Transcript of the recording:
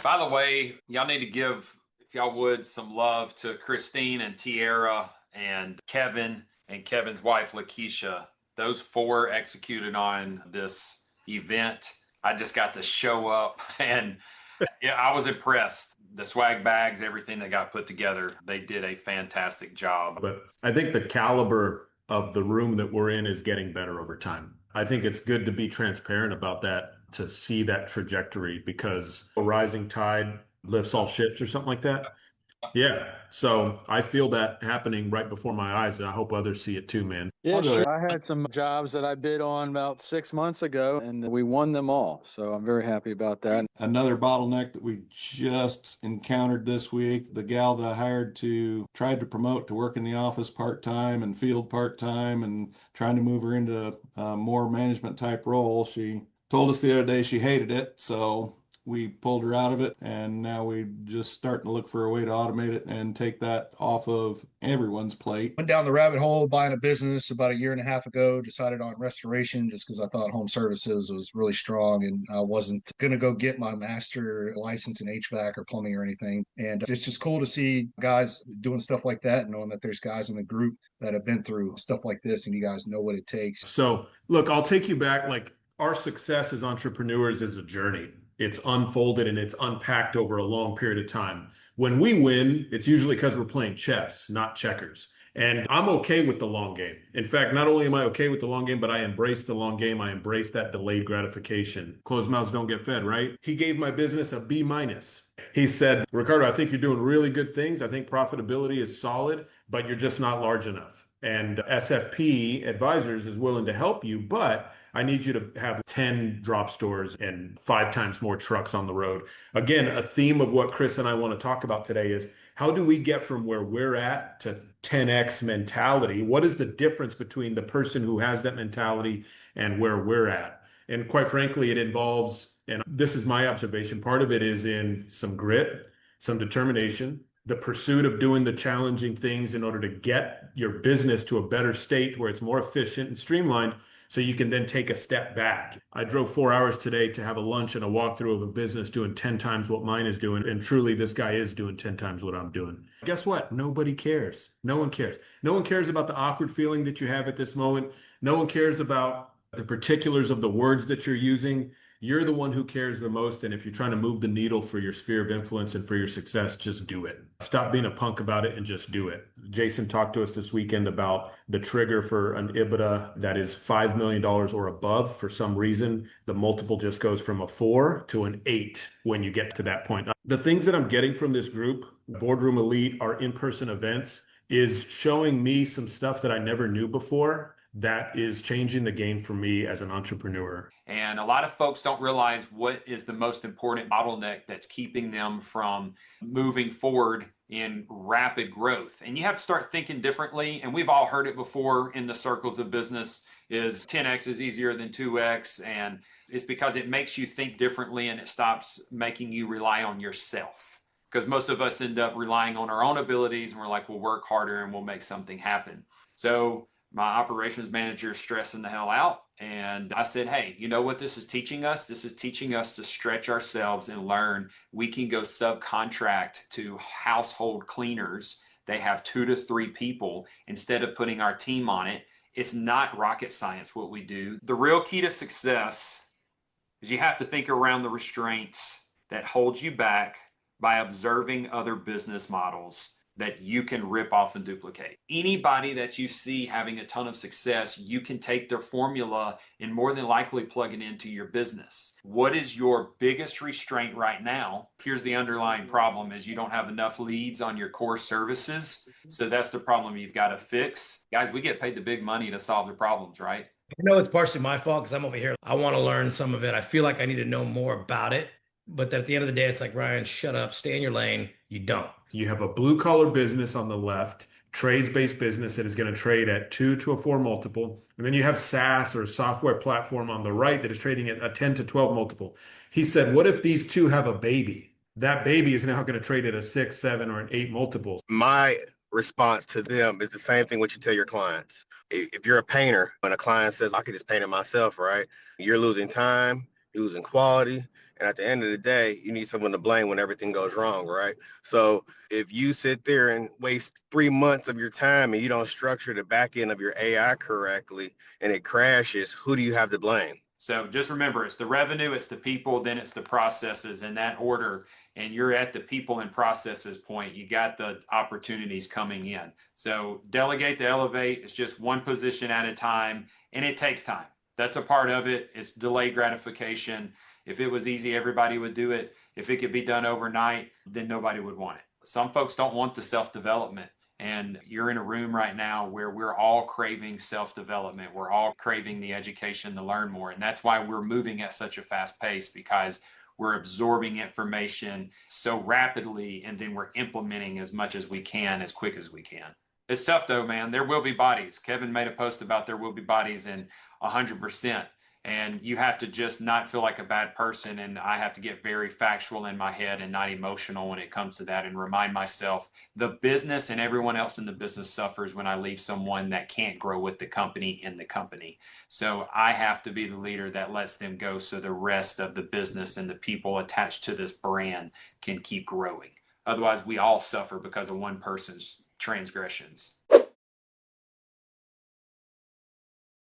By the way, y'all need to give, if y'all would, some love to Christine and Tiara and Kevin and Kevin's wife, Lakeisha. Those four executed on this event. I just got to show up and yeah, I was impressed. The swag bags, everything that got put together, they did a fantastic job. But I think the caliber of the room that we're in is getting better over time. I think it's good to be transparent about that, to see that trajectory, because a rising tide lifts all ships or something like that. Yeah. So I feel that happening right before my eyes, and I hope others see it too, man. Yeah, sure. I had some jobs that I bid on about 6 months ago, and we won them all. So I'm very happy about that. Another bottleneck that we just encountered this week, the gal that I hired tried to promote to work in the office part-time and field part-time and trying to move her into a more management type role. She told us the other day she hated it, so we pulled her out of it, and now we just starting to look for a way to automate it and take that off of everyone's plate. Went down the rabbit hole buying a business about a year and a half ago, decided on restoration just because I thought home services was really strong, and I wasn't going to go get my master license in HVAC or plumbing or anything. And it's just cool to see guys doing stuff like that, and knowing that there's guys in the group that have been through stuff like this, and you guys know what it takes. So look, I'll take you back. Like, our success as entrepreneurs is a journey. It's unfolded and it's unpacked over a long period of time. When we win, it's usually because we're playing chess, not checkers. And I'm okay with the long game. In fact, not only am I okay with the long game, but I embrace the long game. I embrace that delayed gratification. Closed mouths don't get fed, right? He gave my business a B minus. He said, Ricardo, I think you're doing really good things. I think profitability is solid, but you're just not large enough. And SFP Advisors is willing to help you, but I need you to have 10 drop stores and 5 times more trucks on the road. Again, a theme of what Chris and I want to talk about today is, how do we get from where we're at to 10X mentality? What is the difference between the person who has that mentality and where we're at? And quite frankly, it involves, and this is my observation, part of it is in some grit, some determination, the pursuit of doing the challenging things in order to get your business to a better state where it's more efficient and streamlined, so you can then take a step back. I drove 4 hours today to have a lunch and a walkthrough of a business doing 10 times what mine is doing. And truly, this guy is doing 10 times what I'm doing. Guess what? Nobody cares. No one cares. No one cares about the awkward feeling that you have at this moment. No one cares about the particulars of the words that you're using. You're the one who cares the most. And if you're trying to move the needle for your sphere of influence and for your success, just do it. Stop being a punk about it and just do it. Jason talked to us this weekend about the trigger for an EBITDA that is $5 million or above. For some reason, the multiple just goes from a 4 to an 8 when you get to that point. The things that I'm getting from this group, Boardroom Elite, our in-person events, is showing me some stuff that I never knew before that is changing the game for me as an entrepreneur. And a lot of folks don't realize what is the most important bottleneck that's keeping them from moving forward in rapid growth. And you have to start thinking differently. And we've all heard it before in the circles of business, is 10X is easier than 2X. And it's because it makes you think differently and it stops making you rely on yourself. Because most of us end up relying on our own abilities and we're like, we'll work harder and we'll make something happen. So my operations manager is stressing the hell out. And I said, hey, you know what this is teaching us? This is teaching us to stretch ourselves and learn. We can go subcontract to household cleaners. They have 2 to 3 people instead of putting our team on it. It's not rocket science what we do. The real key to success is you have to think around the restraints that hold you back by observing other business models that you can rip off and duplicate. Anybody that you see having a ton of success, you can take their formula and more than likely plug it into your business. What is your biggest restraint right now? Here's the underlying problem: is you don't have enough leads on your core services. So that's the problem you've got to fix. Guys, we get paid the big money to solve the problems, right? I know it's partially my fault because I'm over here. I want to learn some of it. I feel like I need to know more about it. But at the end of the day, it's like, Ryan, shut up, stay in your lane. You don't. You have a blue collar business on the left, trades-based business that is going to trade at 2 to a 4 multiple. And then you have SaaS or software platform on the right that is trading at a 10 to 12 multiple. He said, what if these two have a baby? That baby is now going to trade at a 6, 7, or an 8 multiple. My response to them is the same thing what you tell your clients. If you're a painter and a client says, I could just paint it myself, right? You're losing time, you're losing quality, And at the end of the day, you need someone to blame when everything goes wrong, right? So if you sit there and waste 3 months of your time and you don't structure the back end of your AI correctly and it crashes, who do you have to blame? So just remember, it's the revenue, it's the people, then it's the processes in that order. And you're at the people and processes point. You got the opportunities coming in. So delegate to elevate. It's just one position at a time, and it takes time. That's a part of it. It's delayed gratification. If it was easy, everybody would do it. If it could be done overnight, then nobody would want it. Some folks don't want the self-development. And you're in a room right now where we're all craving self-development. We're all craving the education to learn more. And that's why we're moving at such a fast pace, because we're absorbing information so rapidly, and then we're implementing as much as we can, as quick as we can. It's tough though, man. There will be bodies. Kevin made a post about there will be bodies, and 100%. And you have to just not feel like a bad person. And I have to get very factual in my head and not emotional when it comes to that, and remind myself the business and everyone else in the business suffers when I leave someone that can't grow with the company in the company. So I have to be the leader that lets them go so the rest of the business and the people attached to this brand can keep growing. Otherwise, we all suffer because of one person's transgressions.